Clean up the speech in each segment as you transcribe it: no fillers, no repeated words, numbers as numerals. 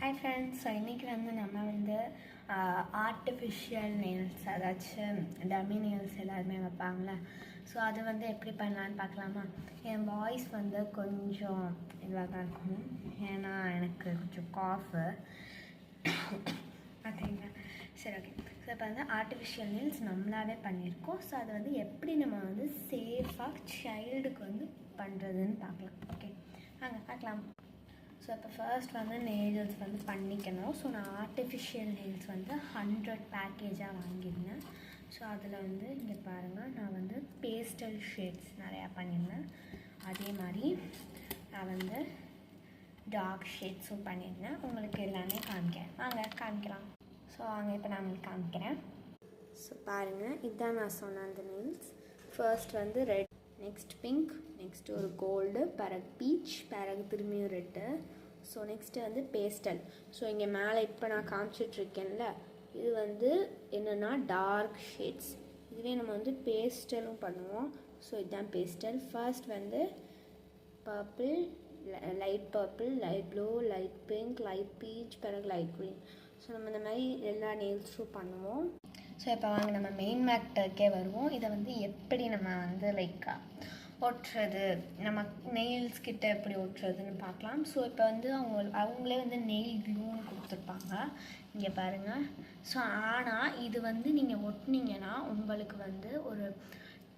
Hi friends. So இன்றைக்கி நம்ம artificial nails, அதாச்சும் டம்மி நெயில்ஸ் எல்லாருமே வைப்பாங்களே, ஸோ அது எப்படி பண்ணலான்னு பார்க்கலாமா? என் வாய்ஸ் கொஞ்சம் இதுவாக தான் இருக்கும், ஏன்னா எனக்கு கொஞ்சம் காஃபு பார்த்தீங்களா. சரி, ஓகே. ஸோ இப்போ ஆர்டிஃபிஷியல் நெயில்ஸ் நம்மளாவே பண்ணியிருக்கோம். ஸோ அது எப்படி நம்ம சேஃபாக சைல்டுக்கு பண்ணுறதுன்னு பார்க்கலாம். ஓகே, வாங்க பார்க்கலாம். ஸோ இப்போ ஃபர்ஸ்ட் நெயில்ஸ் பண்ணிக்கணும். ஸோ நான் ஆர்டிஃபிஷியல் நெயில்ஸ் 100 பேக்கேஜாக வாங்கியிருந்தேன். ஸோ அதில் இங்கே பாருங்கள், நான் பேஸ்டல் ஷேட்ஸ் நிறையா பண்ணியிருந்தேன். அதே மாதிரி நான் டார்க் ஷேட்ஸும் பண்ணியிருந்தேன். உங்களுக்கு எல்லாமே காமிக்கிறேன், வாங்க காமிக்கலாம். ஸோ வாங்க இப்போ நான் உங்களுக்கு காமிக்கிறேன். ஸோ பாருங்கள், இதுதான் நான் சொன்ன அந்த nails. First red, next pink, next ஒரு கோல்டு, பிறகு பீச், பிறகு திரும்பியும் red. So next pastel. So இங்கே மேலே இப்போ நான் காமிச்சிட்ருக்கேன்ல, இது என்னென்னா டார்க் ஷேட்ஸ். இதுவே நம்ம பேஸ்டலும் பண்ணுவோம். ஸோ இதுதான் pastel. First purple, light purple, light blue, light pink, light beach, பிறகு லைட் க்ரீன். ஸோ நம்ம இந்த மாதிரி எல்லா நெயில்ஸும் பண்ணுவோம். ஸோ இப்போ வாங்க நம்ம மெயின் மேட்டருக்கே வருவோம். இதை எப்படி நம்ம லைக் ஒட்டுறது, நம்ம நெயில்ஸ் கிட்ட எப்படி ஒட்டுறதுன்னு பார்க்கலாம். ஸோ இப்போ அவங்களே நெயில் க்ளூன்னு கொடுத்துருப்பாங்க, இங்கே பாருங்கள். ஸோ ஆனால் இது நீங்கள் ஒட்டினீங்கன்னா உங்களுக்கு ஒரு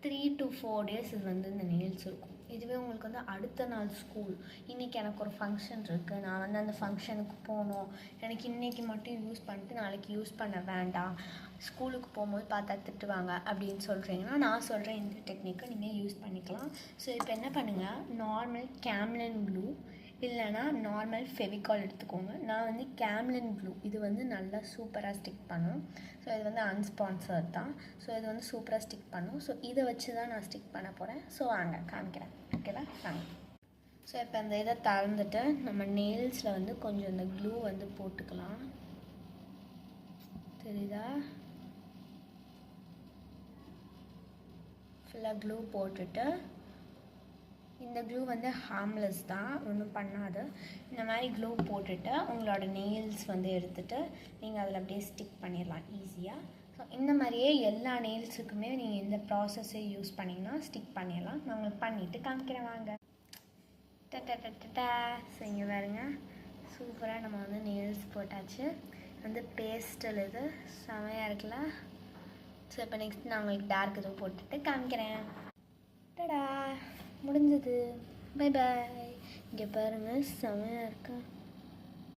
3 to 4 days இது இந்த நெயில்ஸ் இருக்கும். இதுவே உங்களுக்கு அடுத்த நாள் ஸ்கூல், இன்றைக்கி எனக்கு ஒரு ஃபங்க்ஷன் இருக்குது, நான் அந்த ஃபங்க்ஷனுக்கு போகணும், எனக்கு இன்றைக்கி மட்டும் யூஸ் பண்ணிட்டு நாளைக்கு யூஸ் பண்ண வேண்டாம், ஸ்கூலுக்கு போகும்போது பார்த்தா திட்டுவாங்க அப்படின்னு சொல்கிறீங்கன்னா, நான் சொல்கிறேன் இந்த டெக்னிக்கை நீங்கள் யூஸ் பண்ணிக்கலாம். ஸோ இப்போ என்ன பண்ணுங்கள், நார்மல் கேம்லின் க்ளூ இல்லைனா நார்மல் ஃபெவிகால் எடுத்துக்கோங்க. நான் கேம்லின் க்ளூ, இது நல்லா சூப்பராக ஸ்டிக் பண்ணும். ஸோ இது அன்ஸ்பான்சர்ட் தான். ஸோ இது சூப்பராக ஸ்டிக் பண்ணும். ஸோ இதை வச்சு தான் நான் ஸ்டிக் பண்ண போகிறேன். ஸோ வாங்க காமிக்கிறேன், ஓகேவா? வாங்க. ஸோ இப்போ அந்த இதை திறந்துட்டு நம்ம நெயில்ஸில் கொஞ்சம் இந்த க்ளூ போட்டுக்கலாம். தெரியுதா? ஃபுல்லாக க்ளூ போட்டுட்டு, இந்த க்ளூ ஹார்ம்லெஸ் தான், ஒன்றும் பண்ணாது. இந்த மாதிரி க்ளூ போட்டுட்டு உங்களோட நெயில்ஸ் எடுத்துகிட்டு நீங்கள் அதில் அப்படியே ஸ்டிக் பண்ணிடலாம் ஈஸியாக. ஸோ இந்த மாதிரியே எல்லா நெயில்ஸுக்குமே நீங்கள் இந்த ப்ராசஸை யூஸ் பண்ணிங்கன்னா ஸ்டிக் பண்ணிடலாம். நான் உங்களுக்கு பண்ணிவிட்டு காமிக்கிறேன், வாங்க. டா ஸோ இங்கே பாருங்க, சூப்பராக நம்ம நெயில்ஸ் போட்டாச்சு. பேஸ்டல் இது செமையாக இருக்குல்ல. ஸோ இப்போ நெக்ஸ்ட் நான் உங்களுக்கு டார்க் இதுவும் போட்டுட்டு காமிக்கிறேன். டடா, முடிஞ்சது. Bye bye. இங்கே பாருங்கள், செமையாக இருக்கா.